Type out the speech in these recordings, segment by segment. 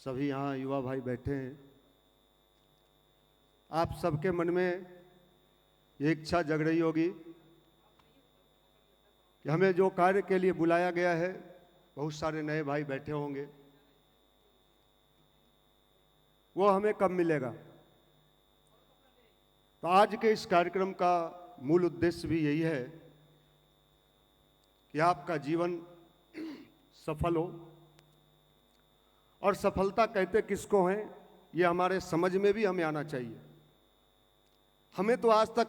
सभी यहाँ युवा भाई बैठे हैं। आप सबके मन में ये इच्छा जग रही होगी कि हमें जो कार्य के लिए बुलाया गया है, बहुत सारे नए भाई बैठे होंगे, वो हमें कब मिलेगा। तो आज के इस कार्यक्रम का मूल उद्देश्य भी यही है कि आपका जीवन सफल हो। और सफलता कहते किसको हैं, ये हमारे समझ में भी हमें आना चाहिए। हमें तो आज तक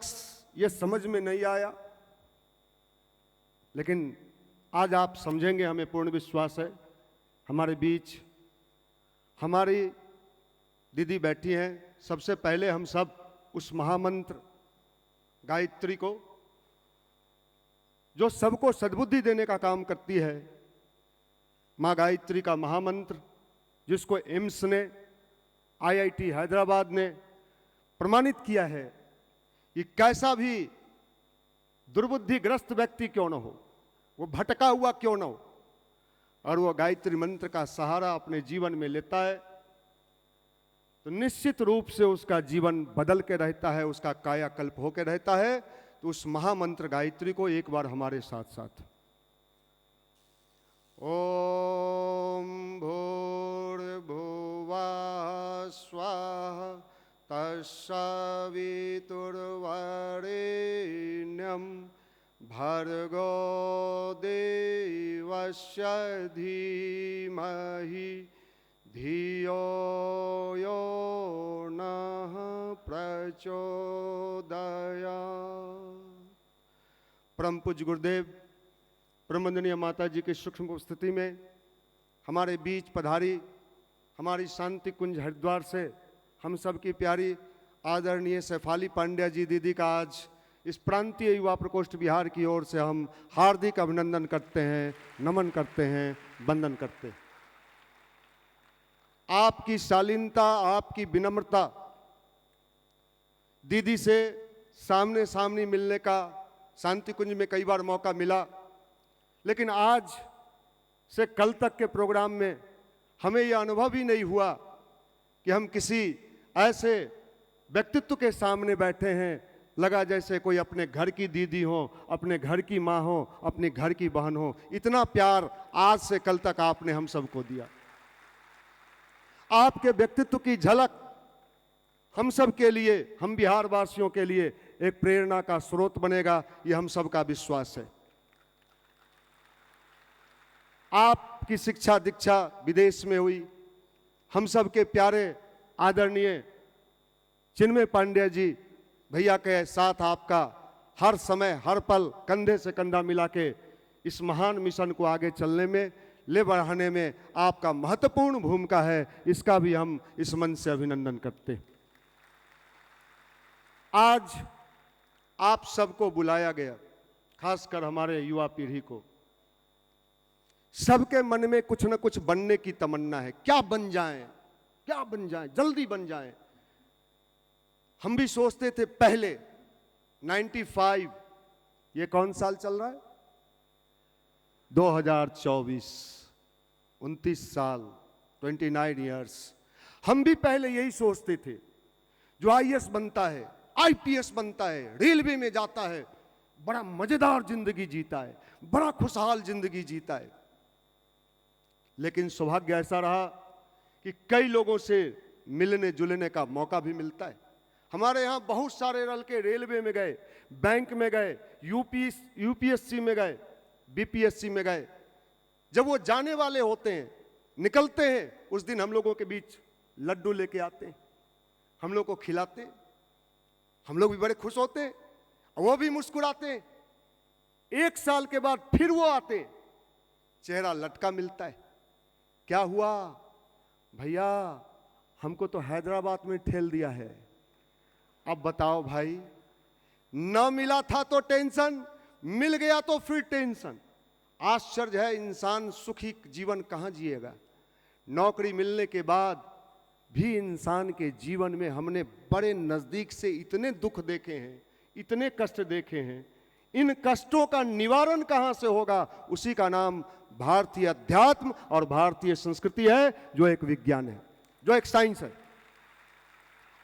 ये समझ में नहीं आया, लेकिन आज आप समझेंगे, हमें पूर्ण विश्वास है। हमारे बीच हमारी दीदी बैठी हैं। सबसे पहले हम सब उस महामंत्र गायत्री को, जो सबको सद्बुद्धि देने का काम करती है, माँ गायत्री का महामंत्र, जिसको एम्स ने, IIT हैदराबाद ने प्रमाणित किया है कि कैसा भी दुर्बुद्धिग्रस्त व्यक्ति क्यों न हो, वो भटका हुआ क्यों न हो, और वो गायत्री मंत्र का सहारा अपने जीवन में लेता है, तो निश्चित रूप से उसका जीवन बदल के रहता है, उसका कायाकल्प होकर रहता है। तो उस महामंत्र गायत्री को एक बार हमारे साथ साथ ओम भूर्भुवः स्वाहा तत्सवितुर्वरेण्यं भर्गो देवस्य धीमहि धियो यो नः प्रचोदयात्। परम पूज्य गुरुदेव प्रबंधनीय माता जी की सूक्ष्म उपस्थिति में हमारे बीच पधारी हमारी शांति कुंज हरिद्वार से हम सब की प्यारी आदरणीय शेफाली पांड्या जी दीदी का आज इस प्रांतीय युवा प्रकोष्ठ बिहार की ओर से हम हार्दिक अभिनंदन करते हैं, नमन करते हैं, वंदन करते हैं। आपकी शालीनता, आपकी विनम्रता, दीदी से सामने सामने मिलने का शांति कुंज में कई बार मौका मिला, लेकिन आज से कल तक के प्रोग्राम में हमें यह अनुभव ही नहीं हुआ कि हम किसी ऐसे व्यक्तित्व के सामने बैठे हैं, लगा जैसे कोई अपने घर की दीदी हो, अपने घर की माँ हो, अपने घर की बहन हो। इतना प्यार आज से कल तक आपने हम सबको दिया। आपके व्यक्तित्व की झलक हम सब के लिए, हम बिहार वासियों के लिए एक प्रेरणा का स्रोत बनेगा, ये हम सबका विश्वास है। आपकी शिक्षा दीक्षा विदेश में हुई। हम सब के प्यारे आदरणीय चिन्मय पांड्या जी भैया के साथ आपका हर समय हर पल कंधे से कंधा मिला के इस महान मिशन को आगे चलने में, ले बढ़ाने में आपका महत्वपूर्ण भूमिका है। इसका भी हम इस मन से अभिनंदन करते हैं। आज आप सबको बुलाया गया, खासकर हमारे युवा पीढ़ी को। सबके मन में कुछ न कुछ बनने की तमन्ना है। क्या बन जाएं, क्या बन जाएं, जल्दी बन जाएं। हम भी सोचते थे पहले 95, ये कौन साल चल रहा है, 2024, 29 साल, 29 ईयर्स। हम भी पहले यही सोचते थे, जो IAS बनता है, IPS बनता है, रेलवे में जाता है, बड़ा मजेदार जिंदगी जीता है, बड़ा खुशहाल जिंदगी जीता है। लेकिन सौभाग्य ऐसा रहा कि कई लोगों से मिलने जुलने का मौका भी मिलता है। हमारे यहाँ बहुत सारे लड़के रेलवे में गए, बैंक में गए, UPSC में गए, BPSC में गए। जब वो जाने वाले होते हैं, निकलते हैं, उस दिन हम लोगों के बीच लड्डू लेके आते हैं, हम लोग को खिलाते हैं, हम लोग भी बड़े खुश होते हैं, वो भी मुस्कुराते हैं। 1 साल के बाद फिर वो आते हैं, चेहरा लटका मिलता है। क्या हुआ भैया, हमको तो हैदराबाद में ठेल दिया है। अब बताओ भाई, न मिला था तो टेंशन, मिल गया तो फिर टेंशन। आश्चर्य है, इंसान सुखी जीवन कहाँ जिएगा। नौकरी मिलने के बाद भी इंसान के जीवन में हमने बड़े नजदीक से इतने दुख देखे हैं, इतने कष्ट देखे हैं। इन कष्टों का निवारण कहां से होगा? उसी का नाम भारतीय अध्यात्म और भारतीय संस्कृति है, जो एक विज्ञान है। जो एक साइंस है।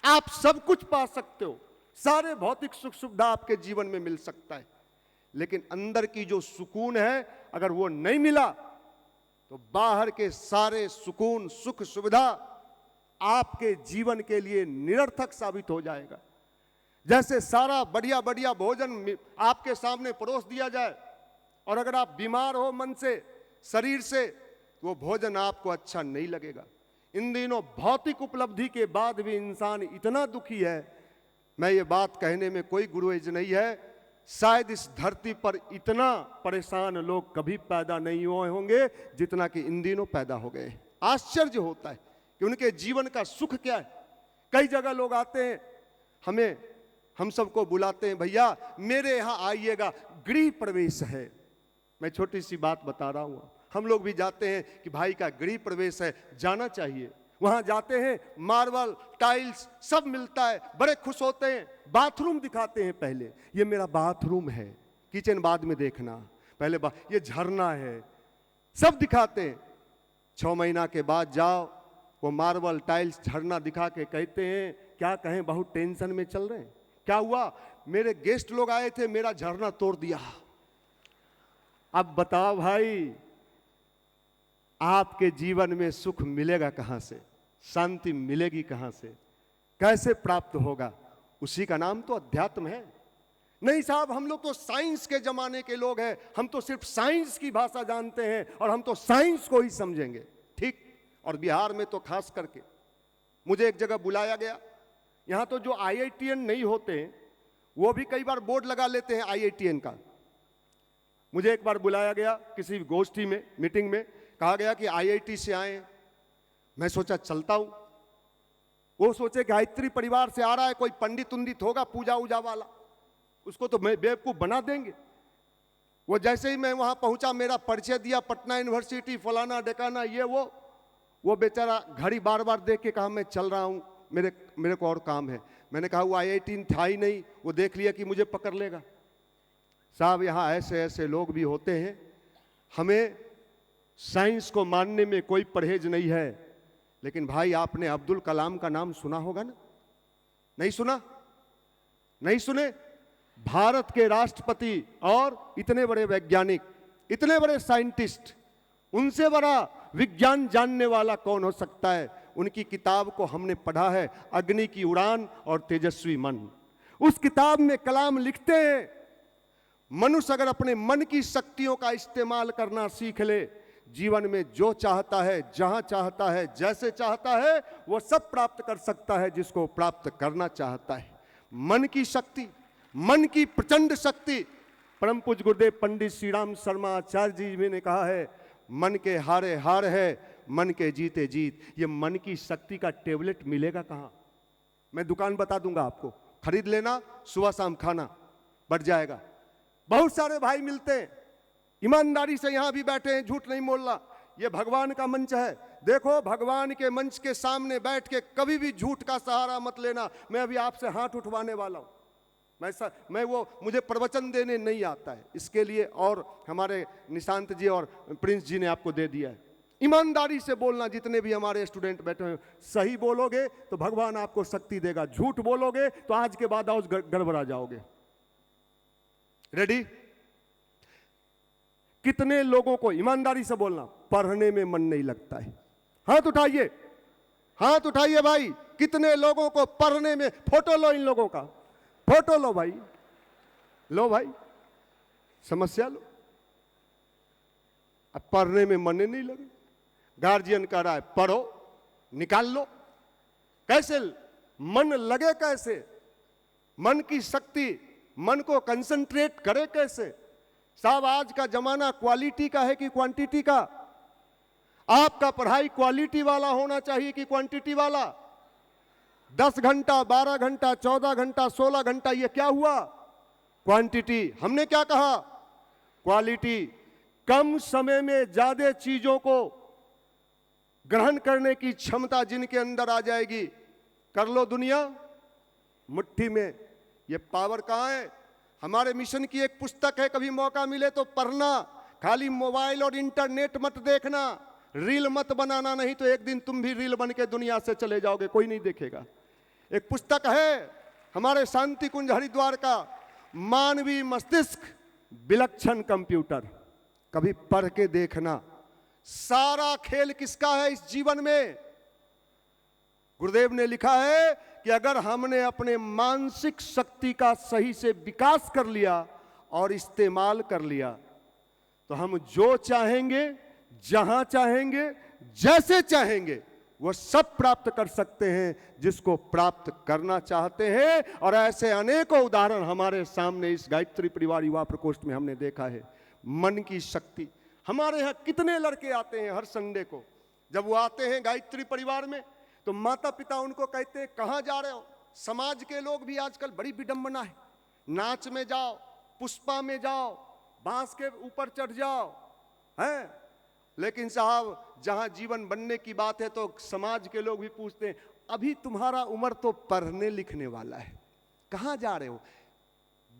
आप सब कुछ पा सकते हो, सारे भौतिक सुख सुविधा आपके जीवन में मिल सकता है, लेकिन अंदर की जो सुकून है अगर वो नहीं मिला तो बाहर के सारे सुकून सुख सुविधा आपके जीवन के लिए निरर्थक साबित हो जाएगा। जैसे सारा बढ़िया बढ़िया भोजन आपके सामने परोस दिया जाए और अगर आप बीमार हो मन से शरीर से तो वो भोजन आपको अच्छा नहीं लगेगा। इन दिनों भौतिक उपलब्धि के बाद भी इंसान इतना दुखी है, मैं ये बात कहने में कोई गुरेज नहीं है, शायद इस धरती पर इतना परेशान लोग कभी पैदा नहीं हुए होंगे जितना कि इन दिनों पैदा हो गए। आश्चर्य होता है कि उनके जीवन का सुख क्या है। कई जगह लोग आते हैं, हम सबको बुलाते हैं, भैया मेरे यहाँ आइएगा, गृह प्रवेश है। मैं छोटी सी बात बता रहा हूँ, हम लोग भी जाते हैं कि भाई का गृह प्रवेश है, जाना चाहिए। वहां जाते हैं, मार्बल टाइल्स सब मिलता है, बड़े खुश होते हैं। बाथरूम दिखाते हैं, पहले ये मेरा बाथरूम है, किचन बाद में देखना, पहले ये झरना है, सब दिखाते हैं। 6 महीना के बाद जाओ, वो मार्बल टाइल्स झरना दिखा के कहते हैं क्या कहें, बहुत टेंशन में चल रहे हैं। क्या हुआ? मेरे गेस्ट लोग आए थे, मेरा झरना तोड़ दिया। अब बताओ भाई, आपके जीवन में सुख मिलेगा कहां से, शांति मिलेगी कहां से, कैसे प्राप्त होगा? उसी का नाम तो अध्यात्म है। नहीं साहब, हम लोग तो साइंस के जमाने के लोग हैं, हम तो सिर्फ साइंस की भाषा जानते हैं और हम तो साइंस को ही समझेंगे। ठीक, और बिहार में तो खास करके मुझे एक जगह बुलाया गया। यहां तो जो IITian नहीं होते हैं वो भी कई बार बोर्ड लगा लेते हैं IITian का। मुझे एक बार बुलाया गया किसी गोष्ठी में, मीटिंग में, कहा गया कि IIT से आए। मैं सोचा चलता हूं, वो सोचे गायत्री परिवार से आ रहा है, कोई पंडित उंडित होगा पूजा उजा वाला, उसको तो मैं बेवकूफ बना देंगे। वो जैसे ही मैं वहां पहुंचा, मेरा परिचय दिया, पटना यूनिवर्सिटी फलाना डेकाना ये वो बेचारा घड़ी बार बार देख के कहा मैं चल रहा हूं, मेरे को और काम है। मैंने कहा वो IIT था ही नहीं, वो देख लिया कि मुझे पकड़ लेगा। साहब यहाँ ऐसे ऐसे लोग भी होते हैं। हमें साइंस को मानने में कोई परहेज नहीं है, लेकिन भाई आपने अब्दुल कलाम का नाम सुना होगा ना? नहीं सुना? नहीं सुने? भारत के राष्ट्रपति और इतने बड़े वैज्ञानिक, इतने बड़े साइंटिस्ट, उनसे बड़ा विज्ञान जानने वाला कौन हो सकता है? उनकी किताब को हमने पढ़ा है, अग्नि की उड़ान और तेजस्वी मन। उस किताब में कलाम लिखते हैं, मनुष्य अगर अपने मन की शक्तियों का इस्तेमाल करना सीख ले, जीवन में जो चाहता है, जहां चाहता है, जैसे चाहता है, वो सब प्राप्त कर सकता है जिसको प्राप्त करना चाहता है। मन की शक्ति, मन की प्रचंड शक्ति। परम पूज्य गुरुदेव पंडित श्री राम शर्मा आचार्य जी ने कहा है, मन के हारे हार है, मन के जीते जीत। ये मन की शक्ति का टेबलेट मिलेगा कहां? मैं दुकान बता दूंगा आपको, खरीद लेना, सुबह शाम खाना, बढ़ जाएगा। बहुत सारे भाई मिलते हैं, ईमानदारी से यहां भी बैठे हैं, झूठ नहीं बोलना। ये भगवान का मंच है, देखो भगवान के मंच के सामने बैठ के कभी भी झूठ का सहारा मत लेना। मैं अभी आपसे हाथ उठवाने वाला हूं, मुझे प्रवचन देने नहीं आता है, इसके लिए और हमारे निशांत जी और प्रिंस जी ने आपको दे दिया है। ईमानदारी से बोलना, जितने भी हमारे स्टूडेंट बैठे हैं, सही बोलोगे तो भगवान आपको शक्ति देगा, झूठ बोलोगे तो आज के बाद और गड़बड़ा जाओगे। रेडी? कितने लोगों को, ईमानदारी से बोलना, पढ़ने में मन नहीं लगता है? हाथ उठाइए, हाथ उठाइए भाई। कितने लोगों को पढ़ने में, फोटो लो इन लोगों का, फोटो लो भाई, लो भाई, समस्या लो। अब पढ़ने में मन नहीं लगे, गार्जियन कह रहा है पढ़ो, निकाल लो। कैसे मन लगे? कैसे मन की शक्ति, मन को कंसंट्रेट करे कैसे? साहब आज का जमाना क्वालिटी का है कि क्वांटिटी का? आपका पढ़ाई क्वालिटी वाला होना चाहिए कि क्वांटिटी वाला? 10 घंटा, 12 घंटा, 14 घंटा, 16 घंटा, ये क्या हुआ? क्वांटिटी। हमने क्या कहा? क्वालिटी। कम समय में ज्यादा चीजों को ग्रहण करने की क्षमता जिनके अंदर आ जाएगी, कर लो दुनिया मुट्ठी में। ये पावर कहां है? हमारे मिशन की एक पुस्तक है, कभी मौका मिले तो पढ़ना। खाली मोबाइल और इंटरनेट मत देखना, रील मत बनाना, नहीं तो एक दिन तुम भी रील बन के दुनिया से चले जाओगे, कोई नहीं देखेगा। एक पुस्तक है हमारे शांति कुंज हरिद्वार का, मानवीय मस्तिष्क विलक्षण कंप्यूटर, कभी पढ़ के देखना। सारा खेल किसका है इस जीवन में? गुरुदेव ने लिखा है कि अगर हमने अपने मानसिक शक्ति का सही से विकास कर लिया और इस्तेमाल कर लिया तो हम जो चाहेंगे, जहां चाहेंगे, जैसे चाहेंगे वो सब प्राप्त कर सकते हैं जिसको प्राप्त करना चाहते हैं। और ऐसे अनेकों उदाहरण हमारे सामने इस गायत्री परिवार युवा प्रकोष्ठ में हमने देखा है। मन की शक्ति, हमारे यहाँ कितने लड़के आते हैं हर संडे को, जब वो आते हैं गायत्री परिवार में तो माता पिता उनको कहते हैं कहाँ जा रहे हो। समाज के लोग भी आजकल बड़ी विडंबना है, नाच में जाओ, पुष्पा में जाओ, बांस के ऊपर चढ़ जाओ, हैं? लेकिन साहब जहां जीवन बनने की बात है तो समाज के लोग भी पूछते हैं अभी तुम्हारा उम्र तो पढ़ने लिखने वाला है, कहां जा रहे हो?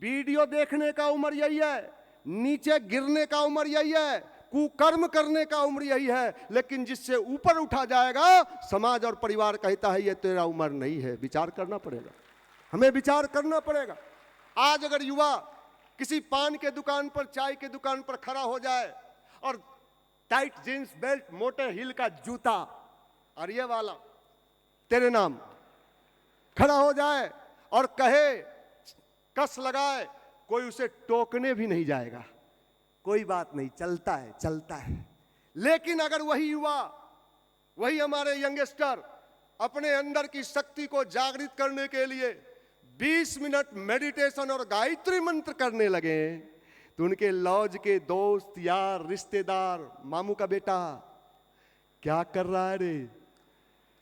वीडियो देखने का उम्र यही है, नीचे गिरने का उम्र यही है, कुकर्म करने का उम्र यही है। लेकिन जिससे ऊपर उठा जाएगा समाज और परिवार कहता है ये तेरा उम्र नहीं है। विचार करना पड़ेगा, हमें विचार करना पड़ेगा। आज अगर युवा किसी पान के दुकान पर, चाय के दुकान पर खड़ा हो जाए और टाइट जींस बेल्ट, मोटे हील का जूता और ये वाला तेरे नाम खड़ा हो जाए और कहे, कस लगाए, कोई उसे टोकने भी नहीं जाएगा, कोई बात नहीं, चलता है चलता है। लेकिन अगर वही युवा, वही हमारे यंगस्टर अपने अंदर की शक्ति को जागृत करने के लिए 20 मिनट मेडिटेशन और गायत्री मंत्र करने लगे तो उनके लॉज के दोस्त, यार, रिश्तेदार, मामू का बेटा क्या कर रहा है रे,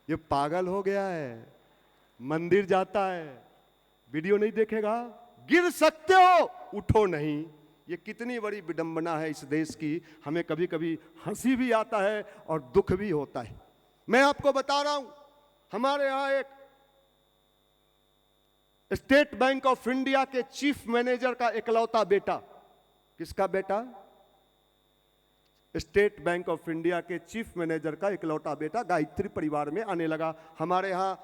ये पागल हो गया है, मंदिर जाता है, वीडियो नहीं देखेगा, गिर सकते हो, उठो नहीं। ये कितनी बड़ी विडंबना है इस देश की। हमें कभी कभी हंसी भी आता है और दुख भी होता है। मैं आपको बता रहा हूं, हमारे यहां एक स्टेट बैंक ऑफ इंडिया के चीफ मैनेजर का इकलौता बेटा, किसका बेटा? स्टेट बैंक ऑफ इंडिया के चीफ मैनेजर का इकलौता बेटा गायत्री परिवार में आने लगा, हमारे यहां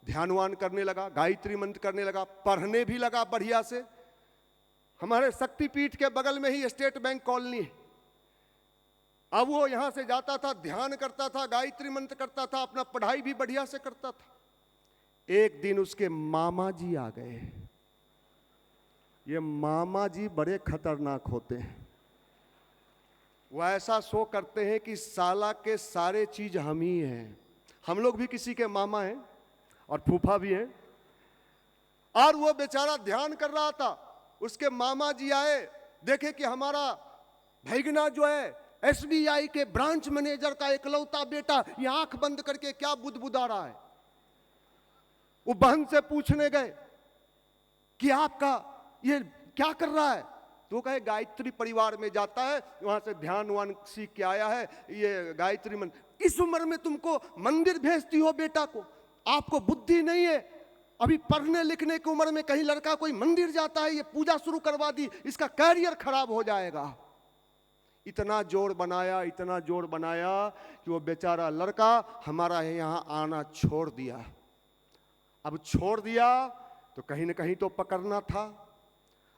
ध्यानवान करने लगा, गायत्री मंत्र करने लगा, पढ़ने भी लगा बढ़िया से। हमारे शक्तिपीठ के बगल में ही स्टेट बैंक कॉलोनी है। अब वो यहां से जाता था, ध्यान करता था, गायत्री मंत्र करता था, अपना पढ़ाई भी बढ़िया से करता था। एक दिन उसके मामा जी आ गए। ये मामा जी बड़े खतरनाक होते हैं। वो ऐसा शो करते हैं कि साला के सारे चीज हम ही हैं। हम लोग भी किसी के मामा हैं और फूफा भी हैं। और वो बेचारा ध्यान कर रहा था, उसके मामा जी आए, देखे कि हमारा भैगना जो है SBI के ब्रांच मैनेजर का इकलौता बेटा ये आंख बंद करके क्या बुदबुदा रहा है। वो बहन से पूछने गए कि आपका ये क्या कर रहा है, तो कहे गायत्री परिवार में जाता है, वहां से ध्यान वान सीख के आया है, ये गायत्री मंत्र। इस उम्र में तुमको मंदिर भेजती हो बेटा को, आपको बुद्धि नहीं है? अभी पढ़ने लिखने की उम्र में कहीं लड़का कोई मंदिर जाता है, ये पूजा शुरू करवा दी, इसका कैरियर खराब हो जाएगा। इतना जोर बनाया, इतना जोर बनाया कि वो बेचारा लड़का हमारा यहाँ आना छोड़ दिया। अब छोड़ दिया तो कहीं ना कहीं तो पकड़ना था।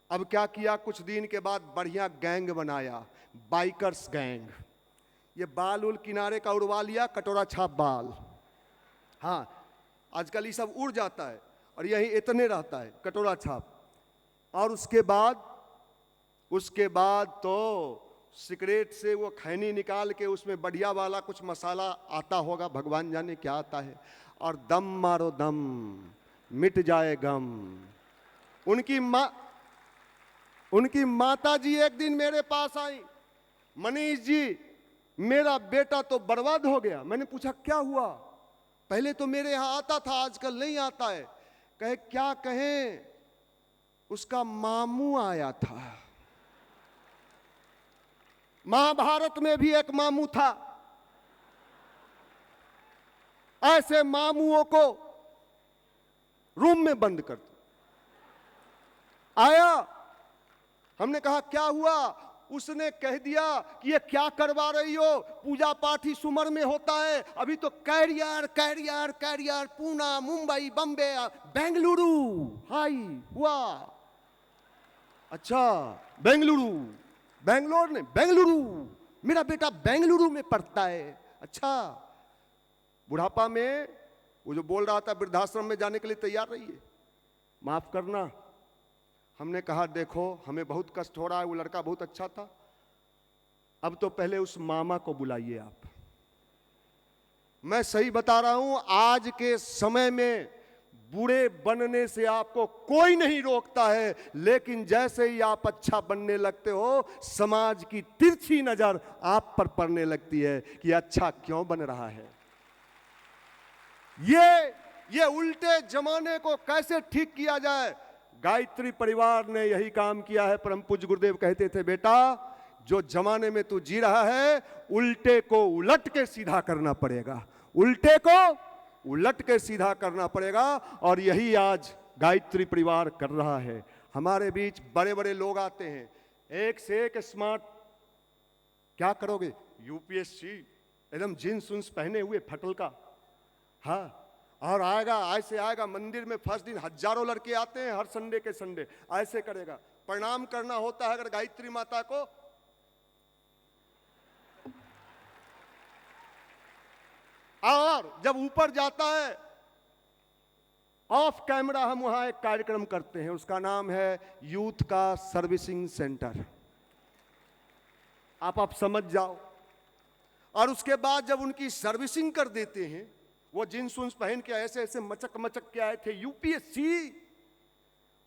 अब क्या किया, कुछ दिन के बाद बढ़िया गैंग बनाया, बाइकर्स गैंग। ये बाल उल किनारे का उड़वा लिया, कटोरा छाप बाल, हाँ आजकल ये सब उड़ जाता है और यही इतने रहता है कटोरा छाप। और उसके बाद तो सिगरेट से वो खैनी निकाल के उसमें बढ़िया वाला कुछ मसाला आता होगा, भगवान जाने क्या आता है, और दम मारो दम, मिट जाए गम। उनकी माता जी एक दिन मेरे पास आई, मनीष जी मेरा बेटा तो बर्बाद हो गया। मैंने पूछा क्या हुआ? पहले तो मेरे यहां आता था, आजकल नहीं आता है। कहे क्या कहें, उसका मामू आया था। महाभारत में भी एक मामू था। ऐसे मामुओं को रूम में बंद कर दो। आया, हमने कहा क्या हुआ? उसने कह दिया कि ये क्या करवा रही हो, पूजा पाठ ही सुमर में होता है, अभी तो career career career Poona Mumbai Bombay Bengaluru high हुआ। अच्छा बेंगलुरु, बेंगलोर ने बेंगलुरु, मेरा बेटा बेंगलुरु में पढ़ता है। अच्छा, बुढ़ापा में वो जो बोल रहा था वृद्धाश्रम में जाने के लिए तैयार रही है, माफ करना। हमने कहा देखो हमें बहुत कष्ट हो रहा है, वो लड़का बहुत अच्छा था, अब तो पहले उस मामा को बुलाइए आप। मैं सही बता रहा हूं, आज के समय में बूढ़े बनने से आपको कोई नहीं रोकता है, लेकिन जैसे ही आप अच्छा बनने लगते हो, समाज की तिरछी नजर आप पर पड़ने लगती है कि अच्छा क्यों बन रहा है। ये उल्टे जमाने को कैसे ठीक किया जाए, गायत्री परिवार ने यही काम किया है। परम पूज्य गुरुदेव कहते थे, बेटा जो जमाने में तू जी रहा है, उल्टे को उलट के सीधा करना पड़ेगा, उल्टे को उलट के सीधा करना पड़ेगा। और यही आज गायत्री परिवार कर रहा है। हमारे बीच बड़े बड़े लोग आते हैं, एक से एक स्मार्ट। क्या करोगे, यूपीएससी एकदम जींस उन्स पहने हुए फटल का, हाँ, और आएगा ऐसे आएगा मंदिर में फर्स्ट दिन, हजारों लड़के आते हैं हर संडे के संडे, ऐसे करेगा। प्रणाम करना होता है अगर गायत्री माता को, और जब ऊपर जाता है ऑफ कैमरा हम वहां एक कार्यक्रम करते हैं, उसका नाम है यूथ का सर्विसिंग सेंटर। आप समझ जाओ। और उसके बाद जब उनकी सर्विसिंग कर देते हैं, वो जींस उन्स पहन के ऐसे ऐसे मचक मचक के आए थे यूपीएससी,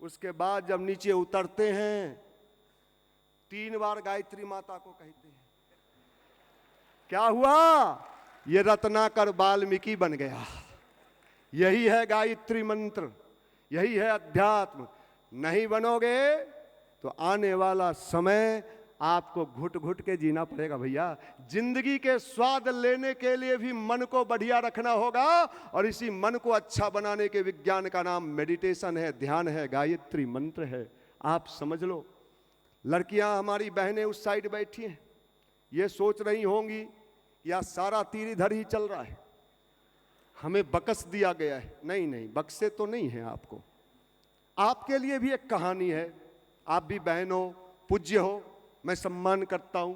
उसके बाद जब नीचे उतरते हैं 3 बार गायत्री माता को कहते हैं। क्या हुआ, ये रत्नाकर वाल्मीकि बन गया। यही है गायत्री मंत्र, यही है अध्यात्म। नहीं बनोगे तो आने वाला समय आपको घुट घुट के जीना पड़ेगा भैया। जिंदगी के स्वाद लेने के लिए भी मन को बढ़िया रखना होगा, और इसी मन को अच्छा बनाने के विज्ञान का नाम मेडिटेशन है, ध्यान है, गायत्री मंत्र है। आप समझ लो। लड़कियां हमारी बहनें उस साइड बैठी हैं, ये सोच रही होंगी या सारा तीर इधर ही चल रहा है, हमें बकस दिया गया है। नहीं नहीं, बक्से तो नहीं है आपको। आपके लिए भी एक कहानी है। आप भी बहन हो, पूज्य हो, मैं सम्मान करता हूं।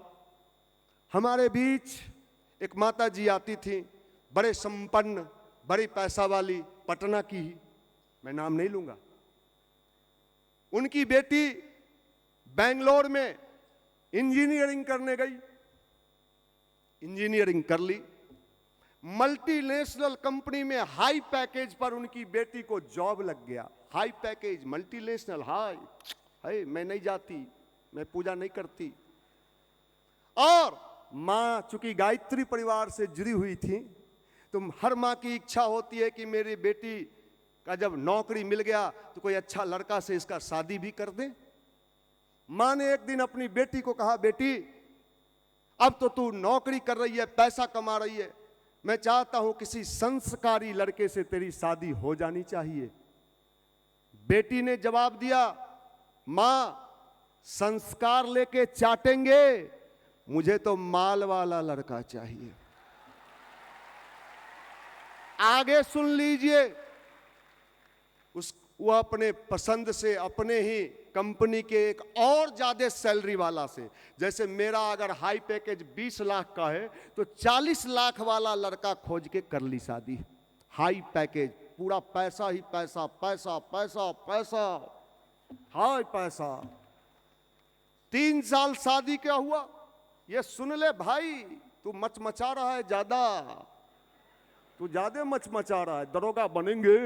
हमारे बीच एक माता जी आती थी, बड़े संपन्न, बड़ी पैसा वाली, पटना की ही, मैं नाम नहीं लूंगा। उनकी बेटी बेंगलोर में इंजीनियरिंग करने गई, इंजीनियरिंग कर ली, मल्टीनेशनल कंपनी में हाई पैकेज पर उनकी बेटी को जॉब लग गया। High package, multinational, high. मैं नहीं जाती, मैं पूजा नहीं करती। और मां चूंकि गायत्री परिवार से जुड़ी हुई थी, तो हर मां की इच्छा होती है कि मेरी बेटी का जब नौकरी मिल गया तो कोई अच्छा लड़का से इसका शादी भी कर दे। मां ने एक दिन अपनी बेटी को कहा, बेटी अब तो तू नौकरी कर रही है, पैसा कमा रही है, मैं चाहता हूं किसी संस्कारी लड़के से तेरी शादी हो जानी चाहिए। बेटी ने जवाब दिया, मां संस्कार लेके चाटेंगे, मुझे तो माल वाला लड़का चाहिए। आगे सुन लीजिए। वो अपने पसंद से, अपने ही कंपनी के एक और ज्यादा सैलरी वाला से, जैसे मेरा अगर हाई पैकेज 20 लाख का है तो 40 लाख वाला लड़का खोज के कर ली शादी। हाई पैकेज, पूरा पैसा ही पैसा, पैसा पैसा पैसा, हाई पैसा। 3 साल शादी क्या हुआ, ये सुन ले भाई, तू मचमचा रहा है ज्यादा, तू ज्यादा मचमचा रहा है, दरोगा बनेंगे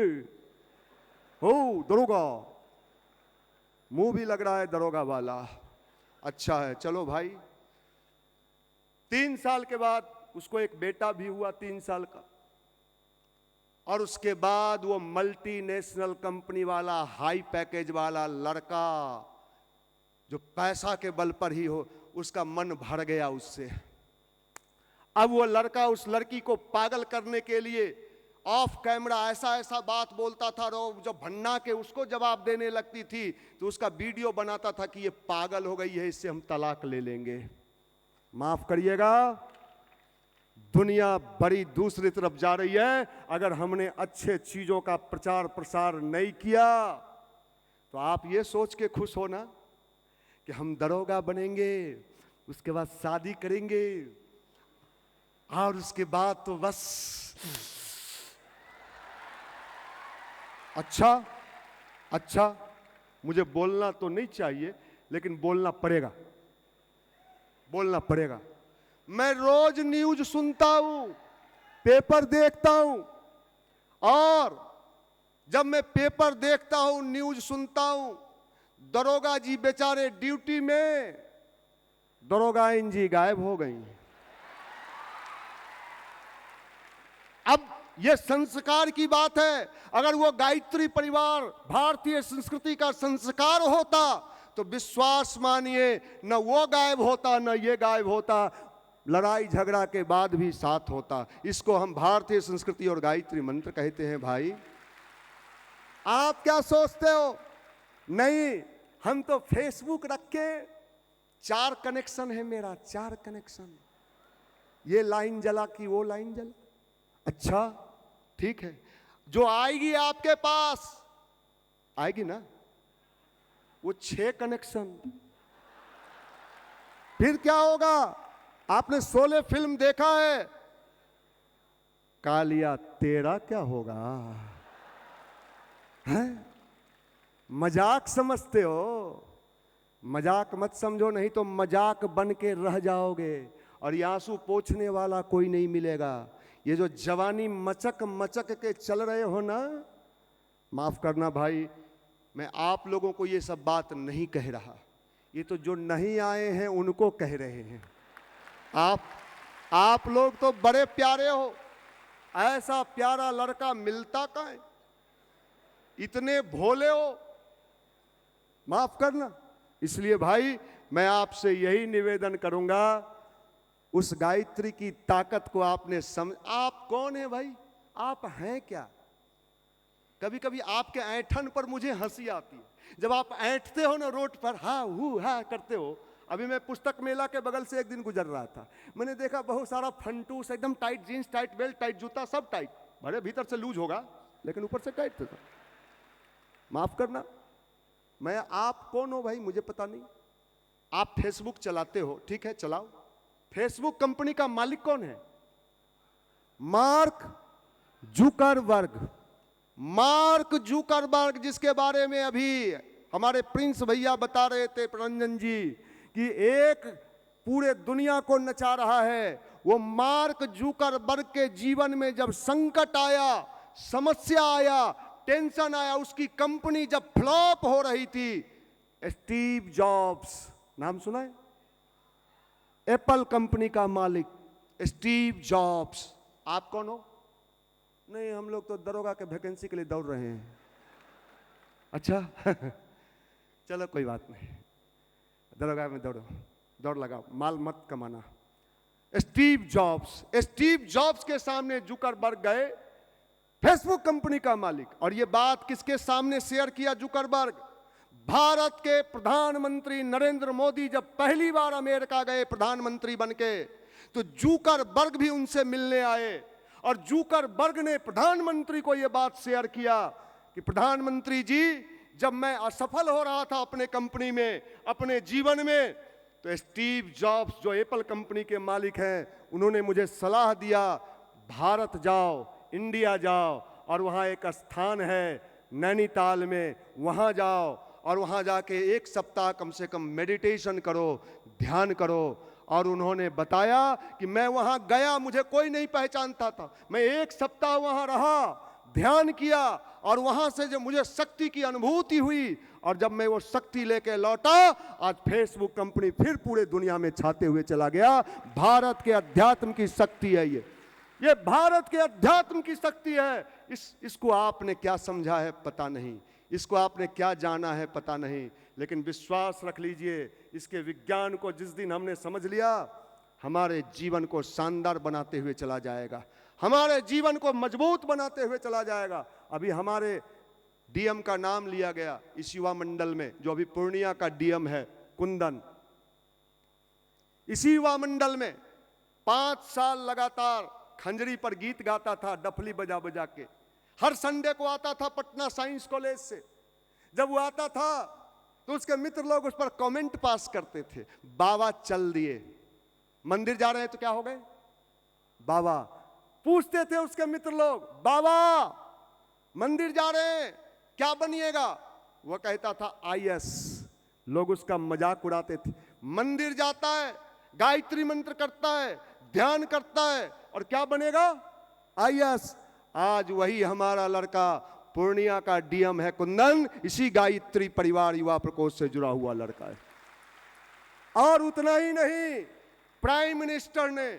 हो, दरोगा, मुंह भी लग रहा है दरोगा वाला। अच्छा है, चलो भाई। 3 साल के बाद उसको एक बेटा भी हुआ 3 साल का, और उसके बाद वो मल्टीनेशनल कंपनी वाला हाई पैकेज वाला लड़का जो पैसा के बल पर ही हो, उसका मन भर गया उससे। अब वो लड़का उस लड़की को पागल करने के लिए ऑफ कैमरा ऐसा ऐसा बात बोलता था, और जब भन्ना के उसको जवाब देने लगती थी तो उसका वीडियो बनाता था कि ये पागल हो गई है, इससे हम तलाक ले लेंगे। माफ करिएगा, दुनिया बड़ी दूसरी तरफ जा रही है। अगर हमने अच्छे चीजों का प्रचार प्रसार नहीं किया तो आप ये सोच के खुश हो ना कि हम दरोगा बनेंगे, उसके बाद शादी करेंगे और उसके बाद तो बस अच्छा, मुझे बोलना तो नहीं चाहिए लेकिन बोलना पड़ेगा। मैं रोज न्यूज सुनता हूं, पेपर देखता हूं, और जब मैं पेपर देखता हूं, न्यूज सुनता हूं, दरोगा जी बेचारे ड्यूटी में, दरोगाइन जी गायब हो गई। अब यह संस्कार की बात है। अगर वो गायत्री परिवार भारतीय संस्कृति का संस्कार होता तो विश्वास मानिए न वो गायब होता न ये गायब होता, लड़ाई झगड़ा के बाद भी साथ होता। इसको हम भारतीय संस्कृति और गायत्री मंत्र कहते हैं। भाई आप क्या सोचते हो? नहीं, हम तो फेसबुक रख के 4 कनेक्शन है मेरा, 4 कनेक्शन, ये लाइन जला कि वो लाइन जला। अच्छा ठीक है, जो आएगी आपके पास आएगी ना, वो 6 कनेक्शन। फिर क्या होगा? आपने शोले फिल्म देखा है, कालिया तेरा क्या होगा? हैं? मजाक समझते हो? मजाक मत समझो, नहीं तो मजाक बन के रह जाओगे और ये आंसू पोंछने वाला कोई नहीं मिलेगा। ये जो जवानी मचक मचक के चल रहे हो ना, माफ करना भाई, मैं आप लोगों को ये सब बात नहीं कह रहा, ये तो जो नहीं आए हैं उनको कह रहे हैं। आप लोग तो बड़े प्यारे हो, ऐसा प्यारा लड़का मिलता कहाँ है? इतने भोले हो, माफ करना। इसलिए भाई मैं आपसे यही निवेदन करूंगा, उस गायत्री की ताकत को आपने समझ। आप कौन है भाई? आप हैं क्या? कभी कभी आपके ऐंठन पर मुझे हंसी आती है। जब आप ऐंठते हो ना रोड पर, हा करते हो। अभी मैं पुस्तक मेला के बगल से एक दिन गुजर रहा था, मैंने देखा बहुत सारा फंटूस, एकदम tight jeans, tight belt, tight जूता, सब टाइट, भले भीतर से लूज होगा लेकिन ऊपर से टाइट था। माफ करना, मैं आप कौन हो भाई मुझे पता नहीं। आप फेसबुक चलाते हो, ठीक है चलाओ। फेसबुक कंपनी का मालिक कौन है? Mark Zuckerberg. मार्क जुकरबर्ग, जिसके बारे में अभी हमारे प्रिंस भैया बता रहे थे, रंजन जी, कि एक पूरे दुनिया को नचा रहा है। वो मार्क जुकरबर्ग के जीवन में जब संकट आया, समस्या आया, टेंशन आया, उसकी कंपनी जब फ्लॉप हो रही थी, स्टीव जॉब्स, नाम सुना है? एप्पल कंपनी का मालिक स्टीव जॉब्स। आप कौन हो? नहीं, हम लोग तो दरोगा के वैकेंसी के लिए दौड़ रहे हैं। अच्छा चलो कोई बात नहीं, दरोगा में दौड़ो, दौड़ लगाओ, माल मत कमाना। स्टीव जॉब्स के सामने जुकरबर्ग गए, फेसबुक कंपनी का मालिक। और ये बात किसके सामने शेयर किया जुकरबर्ग? भारत के प्रधानमंत्री नरेंद्र मोदी जब पहली बार अमेरिका गए प्रधानमंत्री बनके, तो जुकरबर्ग भी उनसे मिलने आए और जुकरबर्ग ने प्रधानमंत्री को यह बात शेयर किया कि प्रधानमंत्री जी, जब मैं असफल हो रहा था अपने कंपनी में, अपने जीवन में, तो स्टीव जॉब्स जो एप्पल कंपनी के मालिक हैं, उन्होंने मुझे सलाह दिया, भारत जाओ, इंडिया जाओ, और वहाँ एक स्थान है नैनीताल में, वहाँ जाओ और वहाँ जाके 1 सप्ताह कम से कम मेडिटेशन करो, ध्यान करो। और उन्होंने बताया कि मैं वहाँ गया, मुझे कोई नहीं पहचानता था, मैं 1 सप्ताह वहाँ रहा, ध्यान किया, और वहाँ से जब मुझे शक्ति की अनुभूति हुई, और जब मैं वो शक्ति लेके लौटा, आज फेसबुक कंपनी फिर पूरे दुनिया में छाते हुए चला गया। भारत के अध्यात्म की शक्ति है ये भारत के अध्यात्म की शक्ति है। इसको आपने क्या समझा है पता नहीं, इसको आपने क्या जाना है पता नहीं, लेकिन विश्वास रख लीजिए, इसके विज्ञान को जिस दिन हमने समझ लिया, हमारे जीवन को शानदार बनाते हुए चला जाएगा। हमारे जीवन को मजबूत बनाते हुए चला जाएगा। अभी हमारे डीएम का नाम लिया गया इस युवा मंडल में, जो अभी पूर्णिया का डीएम है कुंदन। इसी युवा मंडल में 5 साल लगातार खंजरी पर गीत गाता था, डफली बजा बजा के। हर संडे को आता था पटना साइंस कॉलेज से। जब वो आता था तो उसके मित्र लोग उस पर कमेंट पास करते थे, बाबा चल दिए, मंदिर जा रहे हैं तो क्या हो गए बाबा। पूछते थे उसके मित्र लोग, बाबा मंदिर जा रहे हैं क्या बनिएगा? वो कहता था आईएएस। लोग उसका मजाक उड़ाते थे। मंदिर जाता है, गायत्री मंत्र करता है, ध्यान करता है, और क्या बनेगा? आईएएस। आज वही हमारा लड़का पूर्णिया का डीएम है कुंदन, इसी गायत्री परिवार युवा प्रकोष्ठ से जुड़ा हुआ लड़का है। और उतना ही नहीं, प्राइम मिनिस्टर ने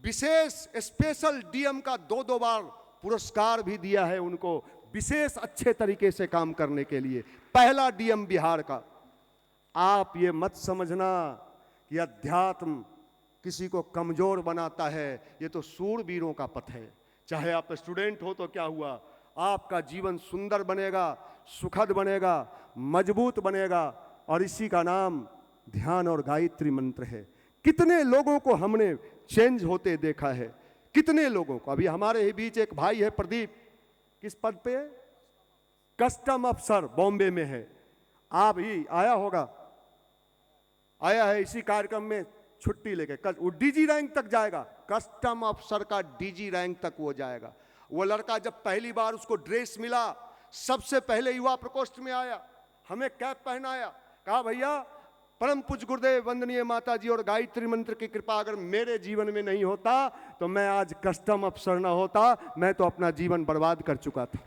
विशेष स्पेशल डीएम का 2-2 बार पुरस्कार भी दिया है उनको, विशेष अच्छे तरीके से काम करने के लिए। पहला डीएम बिहार का। आप ये मत समझना कि अध्यात्म किसी को कमजोर बनाता है, ये तो सूरवीरों का पथ है। चाहे आप स्टूडेंट हो तो क्या हुआ, आपका जीवन सुंदर बनेगा, सुखद बनेगा, मजबूत बनेगा, और इसी का नाम ध्यान और गायत्री मंत्र है। कितने लोगों को हमने चेंज होते देखा है, कितने लोगों को। अभी हमारे ही बीच एक भाई है प्रदीप, किस पद पे है? कस्टम अफसर बॉम्बे में है। आप ही आया होगा, आया है इसी कार्यक्रम में छुट्टी लेके। वो डीजी रैंक तक जाएगा, कस्टम अफसर का डीजी रैंक तक वो जाएगा। वो लड़का जब पहली बार उसको ड्रेस मिला, सबसे पहले युवा प्रकोष्ठ में आया, हमें कैप पहनाया, कहा भैया परम पूज्य गुरुदेव वंदनीय माता जी और गायत्री मंत्र की कृपा अगर मेरे जीवन में नहीं होता तो मैं आज कस्टम अफसर ना होता, मैं तो अपना जीवन बर्बाद कर चुका था।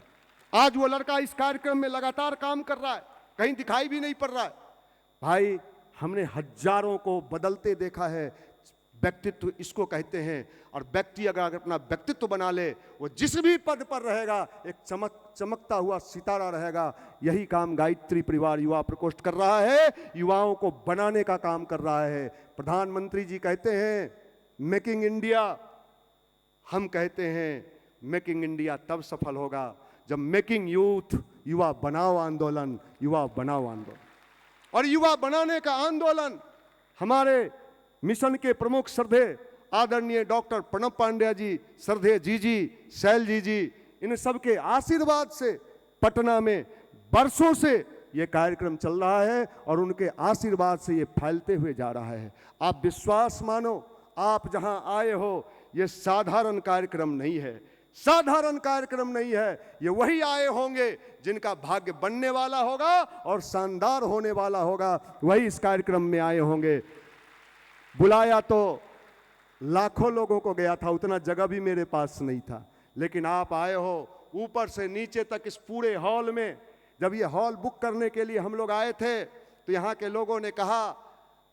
आज वो लड़का इस कार्यक्रम में लगातार काम कर रहा है, कहीं दिखाई भी नहीं पड़ रहा है। भाई हमने हजारों को बदलते देखा है। व्यक्तित्व इसको कहते हैं, और व्यक्ति अगर अपना व्यक्तित्व बना ले, वो जिस भी पद पर रहेगा एक चमकता हुआ सितारा रहेगा। यही काम गायत्री परिवार युवा प्रकोष्ठ कर रहा है, युवाओं को बनाने का काम कर रहा है। प्रधानमंत्री जी कहते हैं मेकिंग इंडिया, हम कहते हैं मेकिंग इंडिया तब सफल होगा जब मेकिंग यूथ, युवा बनाओ आंदोलन, युवा बनाओ आंदोलन। और युवा बनाने का आंदोलन हमारे मिशन के प्रमुख श्रद्धेय आदरणीय डॉक्टर प्रणब पांड्या जी, श्रद्धेय जी, शैल जी, इन सबके आशीर्वाद से पटना में बरसों से ये कार्यक्रम चल रहा है, और उनके आशीर्वाद से ये फैलते हुए जा रहा है। आप विश्वास मानो, आप जहां आए हो ये साधारण कार्यक्रम नहीं है, साधारण कार्यक्रम नहीं है। ये वही आए होंगे जिनका भाग्य बनने वाला होगा और शानदार होने वाला होगा, वही इस कार्यक्रम में आए होंगे। बुलाया तो लाखों लोगों को गया था, उतना जगह भी मेरे पास नहीं था, लेकिन आप आए हो ऊपर से नीचे तक इस पूरे हॉल में। जब ये हॉल बुक करने के लिए हम लोग आए थे तो यहाँ के लोगों ने कहा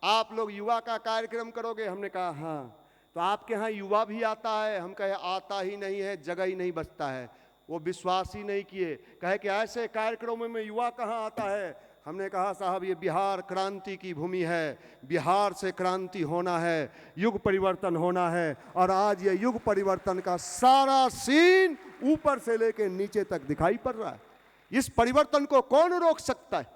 आप लोग युवा का कार्यक्रम करोगे? हमने कहा हाँ। तो आपके यहाँ युवा भी आता है? हम कहे आता ही नहीं है, जगह ही नहीं बचता है। वो विश्वास ही नहीं किए, कहे कि ऐसे कार्यक्रमों में युवा कहाँ आता है। हमने कहा साहब ये बिहार क्रांति की भूमि है, बिहार से क्रांति होना है, युग परिवर्तन होना है, और आज ये युग परिवर्तन का सारा सीन ऊपर से लेके नीचे तक दिखाई पड़ रहा है। इस परिवर्तन को कौन रोक सकता है?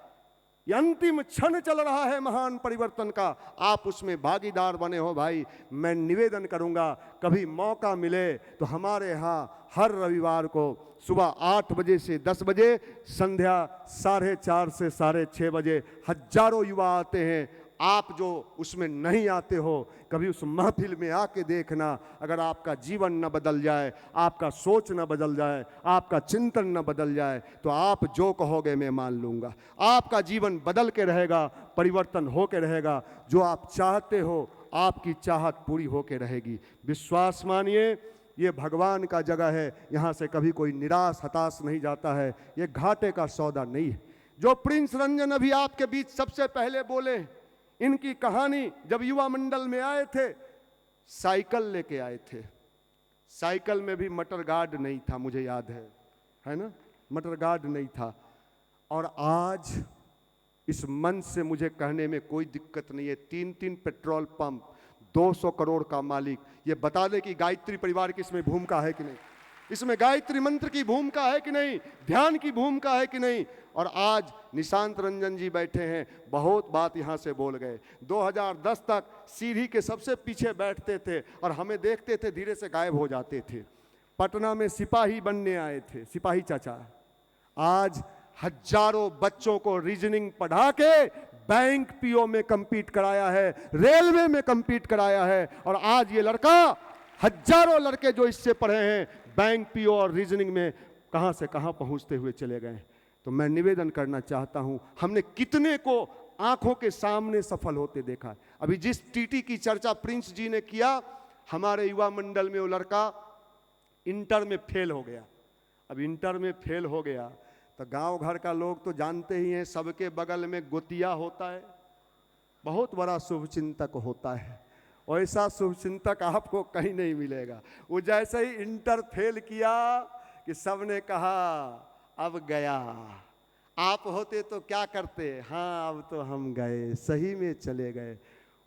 ये अंतिम क्षण चल रहा है महान परिवर्तन का, आप उसमें भागीदार बने हो भाई। मैं निवेदन करूंगा कभी मौका मिले तो हमारे यहाँ हर रविवार को सुबह 8 बजे से 10 बजे, संध्या 4:30 से 6:30 बजे हजारों युवा आते हैं। आप जो उसमें नहीं आते हो, कभी उस महफिल में आके देखना। अगर आपका जीवन न बदल जाए, आपका सोच न बदल जाए, आपका चिंतन न बदल जाए, तो आप जो कहोगे मैं मान लूँगा। आपका जीवन बदल के रहेगा, परिवर्तन हो के रहेगा। जो आप चाहते हो आपकी चाहत पूरी हो के रहेगी। विश्वास मानिए, ये भगवान का जगह है, यहाँ से कभी कोई निराश हताश नहीं जाता है। ये घाटे का सौदा नहीं है। जो प्रिंस रंजन अभी आपके बीच सबसे पहले बोले, इनकी कहानी जब युवा मंडल में आए थे साइकिल लेके आए थे। साइकिल में भी मटर गार्ड नहीं था, मुझे याद है ना, मटर गार्ड नहीं था। और आज इस मंच से मुझे कहने में कोई दिक्कत नहीं है, 3-3 पेट्रोल पंप, 200 करोड़ का मालिक। ये बता दे कि गायत्री परिवार की इसमें भूमिका है कि नहीं, इसमें गायत्री मंत्र की भूमिका है कि नहीं, ध्यान की भूमिका है कि नहीं। और आज निशांत रंजन जी बैठे हैं, बहुत बात यहाँ से बोल गए। 2010 तक सीढ़ी के सबसे पीछे बैठते थे और हमें देखते थे, धीरे से गायब हो जाते थे। पटना में सिपाही बनने आए थे, सिपाही चाचा। आज हजारों बच्चों को रीजनिंग पढ़ा के बैंक पीओ में compete कराया है, रेलवे में compete कराया है। और आज ये लड़का, हजारों लड़के जो इससे पढ़े हैं, बैंक पीओ और रीजनिंग में कहां से कहां पहुंचते हुए चले गए। तो मैं निवेदन करना चाहता हूं, हमने कितने को आंखों के सामने सफल होते देखा। अभी जिस टीटी की चर्चा प्रिंस जी ने किया, हमारे युवा मंडल में वो लड़का इंटर में फेल हो गया। अब इंटर में फेल हो गया तो गांव घर का लोग तो जानते ही हैं, सबके बगल में गोतिया होता है, बहुत बड़ा शुभचिंतक होता है। ऐसा शुभचिंतक आपको कहीं नहीं मिलेगा। वो जैसे ही इंटर फेल किया कि सबने कहा अब गया, आप होते तो क्या करते, हाँ अब तो हम गए, सही में चले गए।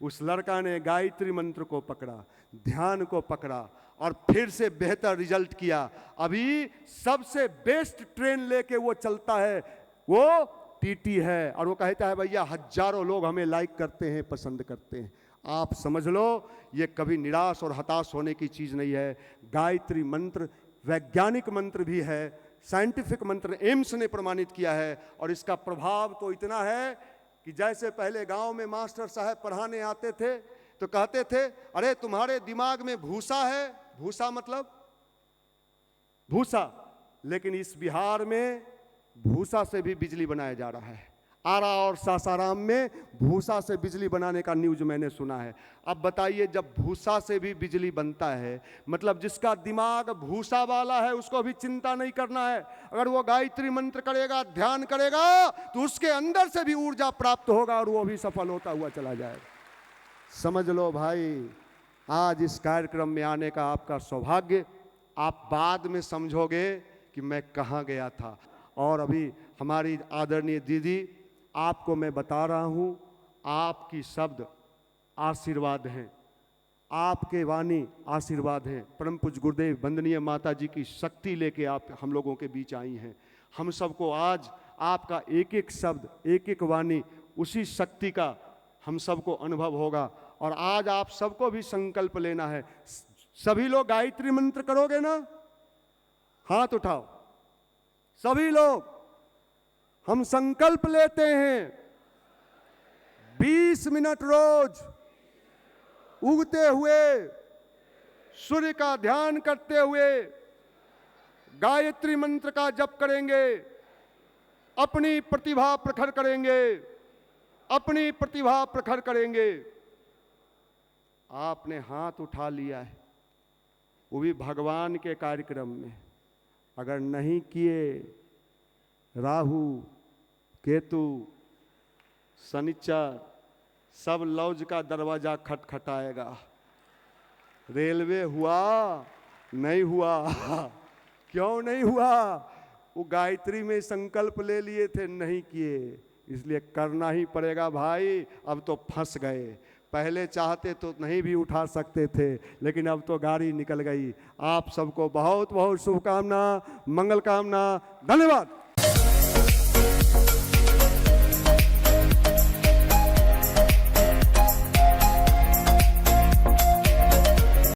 उस लड़का ने गायत्री मंत्र को पकड़ा, ध्यान को पकड़ा और फिर से बेहतर रिजल्ट किया। अभी सबसे बेस्ट ट्रेन लेके वो चलता है, वो टीटी है। और वो कहता है भैया हजारों लोग हमें लाइक करते हैं, पसंद करते हैं। आप समझ लो, ये कभी निराश और हताश होने की चीज़ नहीं है। गायत्री मंत्र वैज्ञानिक मंत्र भी है, साइंटिफिक मंत्र एम्स ने प्रमाणित किया है। और इसका प्रभाव तो इतना है कि जैसे पहले गांव में मास्टर साहब पढ़ाने आते थे तो कहते थे, अरे तुम्हारे दिमाग में भूसा है, भूसा मतलब भूसा, लेकिन इस बिहार में भूसा से भी बिजली बनाया जा रहा है। आरा और सासाराम में भूसा से बिजली बनाने का न्यूज मैंने सुना है। अब बताइए, जब भूसा से भी बिजली बनता है, मतलब जिसका दिमाग भूसा वाला है उसको भी चिंता नहीं करना है। अगर वो गायत्री मंत्र करेगा, ध्यान करेगा, तो उसके अंदर से भी ऊर्जा प्राप्त होगा और वो भी सफल होता हुआ चला जाएगा। समझ लो भाई, आज इस कार्यक्रम में आने का आपका सौभाग्य। आप बाद में समझोगे कि मैं कहाँ गया था। और अभी हमारी आदरणीय दीदी, आपको मैं बता रहा हूँ, आपकी शब्द आशीर्वाद हैं, आपके वाणी आशीर्वाद हैं। परम पूज्य गुरुदेव वंदनीय माता जी की शक्ति लेके आप हम लोगों के बीच आई हैं। हम सबको आज आपका एक एक शब्द, एक एक वाणी, उसी शक्ति का हम सबको अनुभव होगा। और आज आप सबको भी संकल्प लेना है। सभी लोग गायत्री मंत्र करोगे ना? हाथ उठाओ सभी लोग। हम संकल्प लेते हैं 20 मिनट रोज उगते हुए सूर्य का ध्यान करते हुए गायत्री मंत्र का जप करेंगे, अपनी प्रतिभा प्रखर करेंगे, अपनी प्रतिभा प्रखर करेंगे। आपने हाथ उठा लिया है, वो भी भगवान के कार्यक्रम में। अगर नहीं किए, राहु केतु शनिचर सब लौज का दरवाजा खटखटाएगा। रेलवे हुआ नहीं हुआ क्यों नहीं हुआ? वो गायत्री में संकल्प ले लिए थे, नहीं किए, इसलिए करना ही पड़ेगा भाई। अब तो फंस गए। पहले चाहते तो नहीं भी उठा सकते थे, लेकिन अब तो गाड़ी निकल गई। आप सबको बहुत बहुत शुभकामना, मंगल कामना, धन्यवाद।